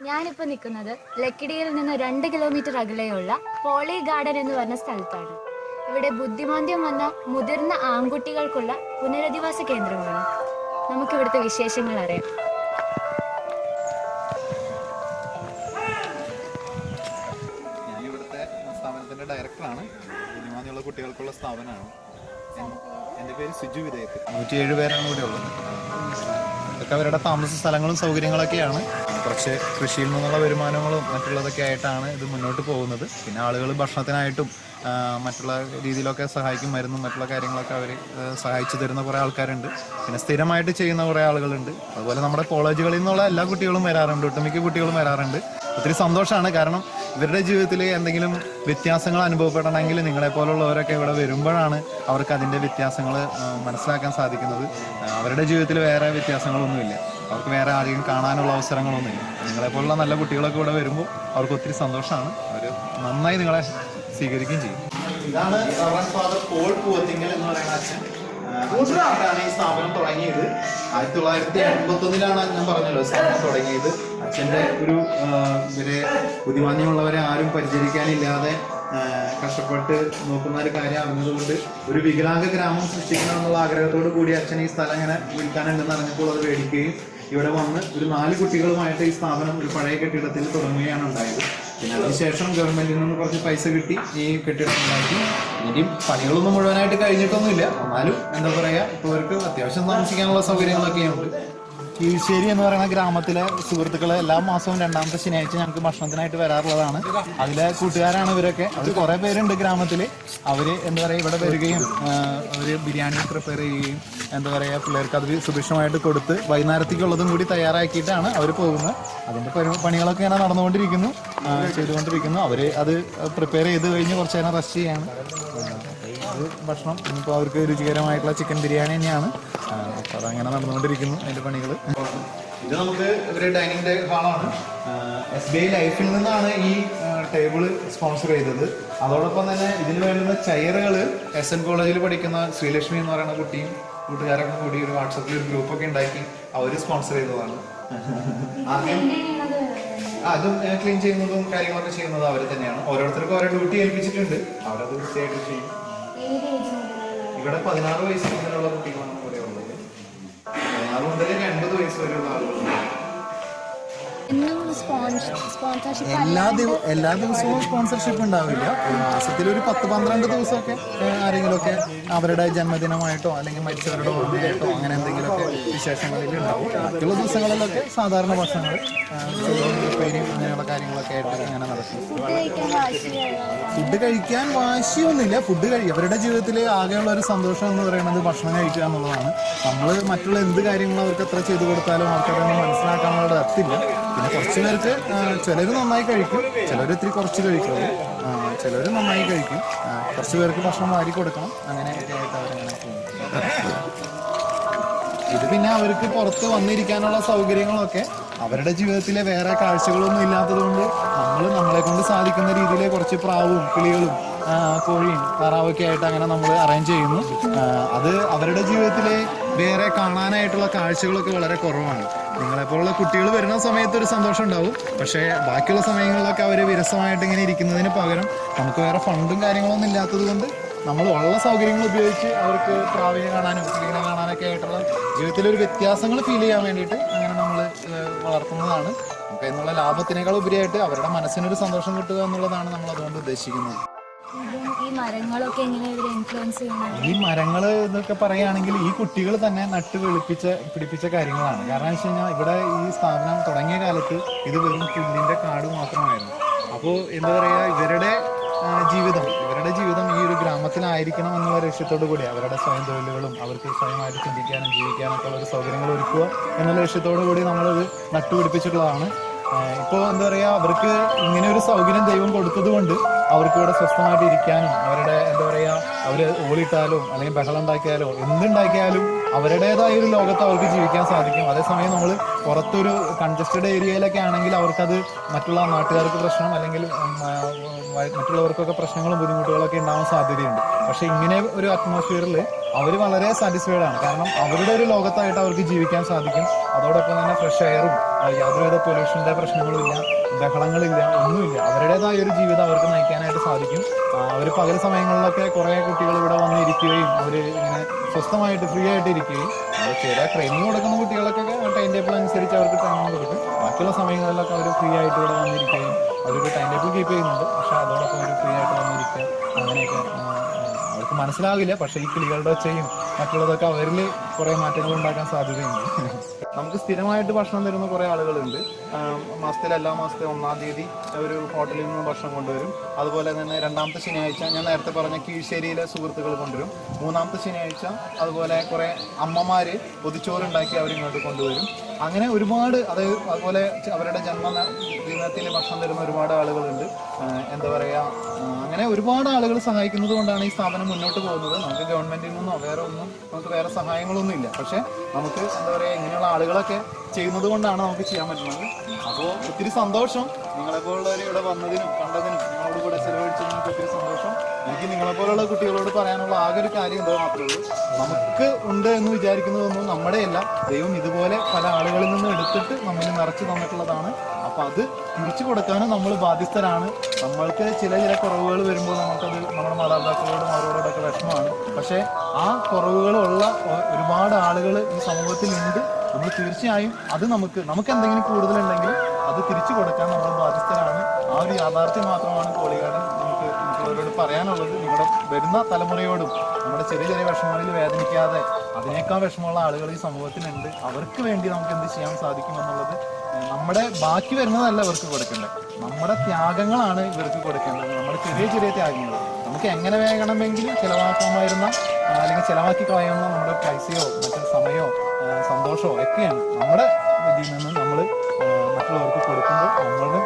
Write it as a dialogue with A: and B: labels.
A: ഞാനിപ്പോൾ നിൽക്കുന്നത് ലക്കിടിയിൽ നിന്ന് 2 കിലോമീറ്റർ അകലെയുള്ള പോളി ഗാർഡൻ എന്ന് പറഞ്ഞ സ്ഥലത്താണ്. ഇവിടെ ബുദ്ധിമാന്ദ്യം വന്ന മുതിർന്ന ആൺകുട്ടികൾക്കുള്ള പുനരധിവാസ കേന്ദ്രമാണ്. നമുക്കിവിടുത്തെ വിശേഷങ്ങൾ അറിയാം.
B: ഞാനിവിടുത്തെ സ്ഥാപനത്തിൻ്റെ ഡയറക്ടറാണ്. ബുദ്ധിമാന്ദ്യമുള്ള കുട്ടികൾക്കുള്ള സ്ഥാപനമാണ്. എൻ്റെ പേര് സിജു വിധേയത്ത്. 107 പേരാണ് ഇവിടെ ഉള്ളത്. ഇതൊക്കെ അവരുടെ താമസ സ്ഥലങ്ങളും സൗകര്യങ്ങളൊക്കെയാണ്. കുറച്ച് കൃഷിയിൽ നിന്നുള്ള വരുമാനങ്ങളും മറ്റുള്ളതൊക്കെ ആയിട്ടാണ് ഇത് മുന്നോട്ട് പോകുന്നത്. പിന്നെ ആളുകൾ ഭക്ഷണത്തിനായിട്ടും മറ്റുള്ള രീതിയിലൊക്കെ സഹായിക്കും. മരുന്നും മറ്റുള്ള കാര്യങ്ങളൊക്കെ അവർ സഹായിച്ചു തരുന്ന കുറേ ആൾക്കാരുണ്ട്. പിന്നെ സ്ഥിരമായിട്ട് ചെയ്യുന്ന കുറേ ആളുകളുണ്ട്. അതുപോലെ നമ്മുടെ കോളേജുകളിൽ നിന്നുള്ള എല്ലാ കുട്ടികളും വരാറുണ്ട്, ഒട്ടുമിക്ക കുട്ടികളും വരാറുണ്ട്. ഒത്തിരി സന്തോഷമാണ്. കാരണം ഇവരുടെ ജീവിതത്തിൽ എന്തെങ്കിലും വ്യത്യാസങ്ങൾ അനുഭവപ്പെടണമെങ്കിൽ നിങ്ങളെപ്പോലുള്ളവരൊക്കെ ഇവിടെ വരുമ്പോഴാണ് അവർക്ക് അതിൻ്റെ വ്യത്യാസങ്ങൾ മനസ്സിലാക്കാൻ സാധിക്കുന്നത്. അവരുടെ ജീവിതത്തിൽ വേറെ വ്യത്യാസങ്ങളൊന്നുമില്ല, അവർക്ക് വേറെ ആരെയും കാണാനുള്ള അവസരങ്ങളൊന്നുമില്ല. നിങ്ങളെപ്പോലുള്ള നല്ല കുട്ടികളൊക്കെ ഇവിടെ വരുമ്പോൾ അവർക്ക് ഒത്തിരി സന്തോഷമാണ്. അവർ നന്നായി നിങ്ങളെ സ്വീകരിക്കുകയും ചെയ്യും. ഇതാണ് ഫാദർ പോൾ പൂവത്തിങ്കൽ എന്ന് പറയുന്ന അച്ഛൻ. അച്ഛനാണ് ഈ സ്ഥാപനം തുടങ്ങിയത്. 1981 ഞാൻ പറഞ്ഞല്ലോ സ്ഥാപനം തുടങ്ങിയത്. അച്ഛൻ്റെ ഒരു ഇവരെ ബുദ്ധിമാന്യമുള്ളവരെ ആരും പരിചരിക്കാനില്ലാതെ കഷ്ടപ്പെട്ട് നോക്കുന്ന ഒരു കാര്യം അറിഞ്ഞതുകൊണ്ട് ഒരു വികലാംഗ ഗ്രാമം സൃഷ്ടിക്കണം എന്നുള്ള ആഗ്രഹത്തോടു കൂടി അച്ഛൻ ഈ സ്ഥലം ഇങ്ങനെ വിൽക്കാനുണ്ടെന്ന് അറിഞ്ഞപ്പോൾ അത് മേടിക്കുകയും ഇവിടെ വന്ന് ഒരു 4 കുട്ടികളുമായിട്ട് ഈ സ്ഥാപനം ഒരു പഴയ കെട്ടിടത്തിൽ തുടങ്ങുകയാണ് ഉണ്ടായത്. പിന്നെ അതിനുശേഷം ഗവൺമെന്റിൽ നിന്ന് കുറച്ച് പൈസ കിട്ടി ഈ കെട്ടിടം ഉണ്ടാക്കി. ഇനിയും പണികളൊന്നും മുഴുവനായിട്ട് കഴിഞ്ഞിട്ടൊന്നുമില്ല. എന്നാലും എന്താ പറയുക, ഇപ്പോൾ അവർക്ക് അത്യാവശ്യം താമസിക്കാനുള്ള സൗകര്യങ്ങളൊക്കെയുണ്ട്. കീഴ്ശ്ശേരി എന്ന് പറയുന്ന ഗ്രാമത്തിലെ സുഹൃത്തുക്കൾ എല്ലാ മാസവും 2ാമത്തെ ശനിയാഴ്ച ഞങ്ങൾക്ക് ഭക്ഷണത്തിനായിട്ട് വരാറുള്ളതാണ്. അതിലെ കൂട്ടുകാരാണ് ഇവരൊക്കെ. അവർ കുറേ പേരുണ്ട് ഗ്രാമത്തിൽ. അവർ എന്താ പറയുക ഇവിടെ വരികയും അവർ ബിരിയാണി പ്രിപ്പയർ ചെയ്യുകയും എന്താ പറയുക പിള്ളേർക്ക് അത് സുഭിക്ഷമായിട്ട് കൊടുത്ത് വൈകുന്നേരത്തേക്കുള്ളതും കൂടി തയ്യാറാക്കിയിട്ടാണ് അവർ പോകുന്നത്. അതിൻ്റെ പണികളൊക്കെ ഇങ്ങനെ നടന്നുകൊണ്ടിരിക്കുന്നു, ചെയ്തുകൊണ്ടിരിക്കുന്നു. അവർ അത് പ്രിപ്പയർ ചെയ്ത് കഴിഞ്ഞ് കുറച്ച് നേരം റെസ്റ്റ് ചെയ്യാണ്. ഇത് ഭക്ഷണം ഇനിയിപ്പോൾ അവർക്ക് രുചികരമായിട്ടുള്ള ചിക്കൻ ബിരിയാണി തന്നെയാണ്. അപ്പോൾ അതങ്ങനെ നടന്നുകൊണ്ടിരിക്കുന്നു അതിൻ്റെ പണികൾ. ഇത് നമുക്ക് ഒരു ഡൈനിങ് ഹാളാണ്. SBI ലൈഫിൽ നിന്നാണ് ഈ ടേബിൾ സ്പോൺസർ ചെയ്തത്. അതോടൊപ്പം തന്നെ ഇതിന് വേണ്ടുന്ന ചെയറുകൾ SN കോളേജിൽ പഠിക്കുന്ന ശ്രീലക്ഷ്മി എന്ന് പറയുന്ന കുട്ടിയും കൂട്ടുകാരൊക്കെ കൂടി ഒരു വാട്സപ്പിൽ ഒരു ഗ്രൂപ്പൊക്കെ ഉണ്ടാക്കി അവർ സ്പോൺസർ ചെയ്തതാണ്. അതും ക്ലീൻ ചെയ്യുന്നതും കാര്യങ്ങളൊക്കെ ചെയ്യുന്നതും അവർ തന്നെയാണ്. ഓരോരുത്തർക്കും ഓരോ ഡ്യൂട്ടി ഏൽപ്പിച്ചിട്ടുണ്ട്. അവരത് വൃത്തിയായിട്ട് ചെയ്യും. ഇവിടെ 16 വയസ്സ് മുതലുള്ള കുട്ടികളാണ് ഇവിടെ ഉള്ളത്. 16 മുതൽ 80 വയസ്സ് വരെയുള്ള ആളുകളുണ്ട്. എല്ലാ ദിവസവും സ്പോൺസർഷിപ്പ് ഉണ്ടാവില്ല. ഒരു മാസത്തിൽ ഒരു 10-12 ദിവസമൊക്കെ ആരെങ്കിലുമൊക്കെ അവരുടെ ജന്മദിനമായിട്ടോ അല്ലെങ്കിൽ മരിച്ചവരുടെ ഓർമ്മയായിട്ടോ അങ്ങനെ എന്തെങ്കിലുമൊക്കെ വിശേഷങ്ങളിൽ ഉണ്ടാവും. മറ്റുള്ള ദിവസങ്ങളിലൊക്കെ സാധാരണ ഭക്ഷണങ്ങൾ പേരും അങ്ങനെയുള്ള കാര്യങ്ങളൊക്കെ ആയിട്ട് അങ്ങനെ നടക്കും. ഫുഡ് കഴിക്കാൻ വാശിയൊന്നുമില്ല. ഫുഡ് അവരുടെ ജീവിതത്തിൽ ആകെയുള്ള ഒരു സന്തോഷം എന്ന് പറയുന്നത് ഭക്ഷണം കഴിക്കുക എന്നുള്ളതാണ്. നമ്മൾ മറ്റുള്ള എന്ത് കാര്യങ്ങളും അവർക്ക് എത്ര ചെയ്തു കൊടുത്താലും അവർക്കതൊന്നും മനസ്സിലാക്കാനുള്ള എത്തില്ല. പിന്നെ കുറച്ച് പേർക്ക് ചിലർ നന്നായി കഴിക്കും, ചിലർ ഇത്തിരി കുറച്ച് കഴിക്കുള്ളൂ, ചിലർ നന്നായി കഴിക്കും. കുറച്ച് പേർക്ക് ഭക്ഷണം വാരി കൊടുക്കണം. അങ്ങനെയൊക്കെ ആയിട്ട് അവരങ്ങനെ പോകും. ഇത് പിന്നെ അവർക്ക് പുറത്ത് വന്നിരിക്കാനുള്ള സൗകര്യങ്ങളൊക്കെ അവരുടെ ജീവിതത്തിലെ വേറെ കാഴ്ചകളൊന്നും ഇല്ലാത്തത് കൊണ്ട് നമ്മളെ കൊണ്ട് സാധിക്കുന്ന രീതിയിൽ കുറച്ച് പ്രാവും കിളികളും കോഴിയും താറാവൊക്കെ ആയിട്ട് അങ്ങനെ നമ്മൾ അറേഞ്ച് ചെയ്യുന്നു. അത് അവരുടെ ജീവിതത്തിലെ വേറെ കാണാനായിട്ടുള്ള കാഴ്ചകളൊക്കെ വളരെ കുറവാണ്. നിങ്ങളെപ്പോലുള്ള കുട്ടികൾ വരുന്ന സമയത്ത് ഒരു സന്തോഷം ഉണ്ടാവും. പക്ഷേ ബാക്കിയുള്ള സമയങ്ങളിലൊക്കെ അവർ വിരസമായിട്ട് ഇങ്ങനെ ഇരിക്കുന്നതിന് പകരം നമുക്ക് വേറെ ഫണ്ടും കാര്യങ്ങളൊന്നും ഇല്ലാത്തത് കൊണ്ട് നമ്മൾ ഉള്ള സൗകര്യങ്ങൾ ഉപയോഗിച്ച് അവർക്ക് പ്രാവിനെ കാണാനും കിളികളെ കാണാനൊക്കെ ആയിട്ടുള്ള ജീവിതത്തിലൊരു വ്യത്യാസങ്ങൾ ഫീൽ ചെയ്യാൻ വേണ്ടിയിട്ട് അങ്ങനെ നമ്മൾ വളർത്തുന്നതാണ്. നമുക്ക് എന്നുള്ള ലാഭത്തിനേക്കാൾ ഉപരിയായിട്ട് അവരുടെ മനസ്സിനൊരു സന്തോഷം കിട്ടുക എന്നുള്ളതാണ് നമ്മൾ അതുകൊണ്ട് ഉദ്ദേശിക്കുന്നത്. ഈ മരങ്ങൾ എന്നൊക്കെ പറയുകയാണെങ്കിൽ ഈ കുട്ടികൾ തന്നെ നട്ട് പിടിപ്പിച്ച കാര്യങ്ങളാണ്. കാരണം എന്ന് വെച്ച് കഴിഞ്ഞാൽ ഇവിടെ ഈ സ്ഥാപനം തുടങ്ങിയ കാലത്ത് ഇത് വെറും പുല്ലിൻ്റെ കാട് മാത്രമായിരുന്നു. അപ്പോൾ എന്താ പറയുക, ഇവരുടെ ജീവിതം ഈ ഒരു ഗ്രാമത്തിലായിരിക്കണം എന്നുള്ള ലക്ഷ്യത്തോടു കൂടി അവരുടെ സ്വയം തൊഴിലുകളും അവർക്ക് സ്വയമായിട്ട് ചിന്തിക്കാനും ജീവിക്കാനൊക്കെ ഉള്ള ഒരു സൗകര്യങ്ങൾ ഒരുക്കുക എന്നുള്ള ലക്ഷ്യത്തോടു കൂടി നമ്മളിത് നട്ടുപിടിപ്പിച്ചിട്ടുള്ളതാണ്. ഇപ്പോൾ എന്താ പറയുക, അവർക്ക് ഇങ്ങനെ ഒരു സൗകര്യം ദൈവം കൊടുത്തത് കൊണ്ട് അവർക്ക് ഇവിടെ സ്വസ്ഥമായിട്ട് ഇരിക്കാനും അവരുടെ എന്താ പറയുക അവർ ഓളിട്ടാലോ അല്ലെങ്കിൽ ബഹളം ഉണ്ടാക്കിയാലോ എന്തുണ്ടാക്കിയാലും അവരുടേതായ ഒരു ലോകത്ത് അവർക്ക് ജീവിക്കാൻ സാധിക്കും. അതേസമയം നമ്മൾ പുറത്തൊരു കൺജസ്റ്റഡ് ഏരിയയിലൊക്കെ ആണെങ്കിൽ അവർക്കത് മറ്റുള്ള നാട്ടുകാർക്ക് പ്രശ്നം അല്ലെങ്കിൽ മറ്റുള്ളവർക്കൊക്കെ പ്രശ്നങ്ങളും ബുദ്ധിമുട്ടുകളൊക്കെ ഉണ്ടാവാൻ സാധ്യതയുണ്ട്. പക്ഷെ ഇങ്ങനെ ഒരു അറ്റ്മോസ്ഫിയറിൽ അവർ വളരെ സാറ്റിസ്ഫൈഡ് ആണ്. കാരണം അവരുടെ ഒരു ലോകത്തായിട്ട് അവർക്ക് ജീവിക്കാൻ സാധിക്കും. അതോടൊപ്പം തന്നെ ഫ്രഷ് എയറും യാതൊരുവിധ പൊല്യൂഷന്റെ പ്രശ്നങ്ങളുമില്ല, ബഹളങ്ങളില്ല, ഒന്നുമില്ല. അവരുടേതായ ഒരു ജീവിതം അവർക്ക് നയിക്കാനായിട്ട് സാധിക്കും. അവർ പകൽ സമയങ്ങളിലൊക്കെ കുറേ കുട്ടികൾ ഇവിടെ വന്നിരിക്കുകയും അവർ ഇങ്ങനെ സ്വസ്ഥമായിട്ട് ഫ്രീ ആയിട്ട് ഇരിക്കുകയും ചില ട്രെയിനിങ് കൊടുക്കുന്ന കുട്ടികളൊക്കെ ടൈം ടേബിൾ അനുസരിച്ച് അവർക്ക് ട്രെയിനിങ് കൊടുക്കും. ബാക്കിയുള്ള സമയങ്ങളിലൊക്കെ അവർ ഫ്രീ ആയിട്ട് ഇവിടെ വന്നിരിക്കുകയും അവർക്ക് ടൈം ടേബിൾ കീപ്പ് ചെയ്യുന്നുണ്ട്. പക്ഷെ അതോടൊപ്പം അവർ ഫ്രീ ആയിട്ട് വന്നിരിക്കുക അങ്ങനെയൊക്കെ അവർക്ക് മനസ്സിലാകില്ല. പക്ഷെ ഈ കിളികളുടെ ഒച്ചയും മറ്റുള്ളതൊക്കെ അവരിൽ കുറേ മാറ്റങ്ങൾ ഉണ്ടാക്കാൻ സാധ്യതയുണ്ട്. നമുക്ക് സ്ഥിരമായിട്ട് ഭക്ഷണം തരുന്ന കുറേ ആളുകളുണ്ട്. എല്ലാ മാസത്തിലും 1-ാം തീയതി ഒരു ഹോട്ടലിൽ നിന്ന് ഭക്ഷണം കൊണ്ടുവരും. അതുപോലെ തന്നെ 2ാമത്തെ ശനിയാഴ്ച ഞാൻ നേരത്തെ പറഞ്ഞ കീഴ്ശ്ശേരിയിലെ സുഹൃത്തുക്കൾ കൊണ്ടുവരും. 3ാമത്തെ ശനിയാഴ്ച അതുപോലെ കുറേ അമ്മമാർ പൊതിച്ചോറുണ്ടാക്കി അവരിങ്ങോട്ട് കൊണ്ടുവരും. അങ്ങനെ ഒരുപാട് അതുപോലെ അവരുടെ ജന്മദിനത്തിൽ ഭക്ഷണം തരുന്ന ഒരുപാട് ആളുകളുണ്ട്. എന്താ പറയുക, അങ്ങനെ ഒരുപാട് ആളുകൾ സഹായിക്കുന്നത് കൊണ്ടാണ് ഈ സ്ഥാപനം മുന്നോട്ട് പോകുന്നത്. നമുക്ക് ഗവൺമെന്റിൽ നിന്നോ നമുക്ക് വേറെ സഹായങ്ങളൊന്നും ഇല്ല. പക്ഷെ നമുക്ക് എന്താ പറയുക, ഇങ്ങനെയുള്ള ആളുകളൊക്കെ ചെയ്യുന്നത് കൊണ്ടാണ് നമുക്ക് ചെയ്യാൻ പറ്റുന്നത്. അപ്പോൾ ഒത്തിരി സന്തോഷം നിങ്ങളെപ്പോലുള്ളവർ ഇവിടെ വന്നതിനും കണ്ടതിനും നിങ്ങളോട് കൂടെ ചെലവഴിച്ചതിനും ഒത്തിരി സന്തോഷം. എനിക്ക് നിങ്ങളെപ്പോലുള്ള കുട്ടികളോട് പറയാനുള്ള ആകെ ഒരു കാര്യം എന്തോ മാത്രമേ ഉള്ളൂ, നമുക്ക് ഉണ്ട് എന്ന് വിചാരിക്കുന്നതൊന്നും നമ്മുടെയല്ല. ദൈവം ഇതുപോലെ പല ആളുകളിൽ നിന്ന് എടുത്തിട്ട് നമ്മിൽ നിറച്ച് തന്നിട്ടുള്ളതാണ്. അപ്പം അത് തിരിച്ചു കൊടുക്കാനും നമ്മൾ ബാധ്യസ്ഥരാണ്. നമ്മൾക്ക് ചില കുറവുകൾ വരുമ്പോൾ നമുക്കത് നമ്മുടെ മാതാപിതാക്കളോടും അവരോടൊക്കെ വിഷമമാണ്. പക്ഷേ ആ കുറവുകളുള്ള ഒരുപാട് ആളുകൾ ഈ സമൂഹത്തിലുണ്ട്. നമ്മൾ തീർച്ചയായും അത് നമുക്ക് എന്തെങ്കിലും കൂടുതലുണ്ടെങ്കിൽ അത് തിരിച്ചു കൊടുക്കാൻ നമ്മൾ ബാധ്യസ്ഥരാണ്. ആ ഒരു യാഥാർത്ഥ്യം മാത്രമാണ് പോളി ഗാർഡൻ നമുക്ക് മറ്റുള്ളവരോട് പറയാനുള്ളത്. ഇവിടെ വരുന്ന തലമുറയോടും നമ്മുടെ ചെറിയ വിഷമങ്ങളിൽ വേദനിക്കാതെ അതിനേക്കാൾ വിഷമമുള്ള ആളുകൾ ഈ സമൂഹത്തിലുണ്ട്. അവർക്ക് വേണ്ടി നമുക്ക് എന്ത് ചെയ്യാൻ സാധിക്കുമെന്നുള്ളത് നമ്മുടെ ബാക്കി വരുന്നതല്ല ഇവർക്ക് കൊടുക്കേണ്ടത്, നമ്മുടെ ത്യാഗങ്ങളാണ് ഇവർക്ക് കൊടുക്കേണ്ടത്. നമ്മുടെ ചെറിയ ത്യാഗങ്ങൾ നമുക്ക് എങ്ങനെ വേണമെങ്കിലും ചിലവാക്കാമായിരുന്ന അല്ലെങ്കിൽ ചിലവാക്കി കളയുന്ന നമ്മുടെ പൈസയോ മറ്റു സമയമോ സന്തോഷമോ ഒക്കെയാണ് നമ്മുടെ ഇതിൽ നിന്ന് നമ്മൾ മറ്റുള്ളവർക്ക് കൊടുക്കുമ്പോൾ നമ്മളും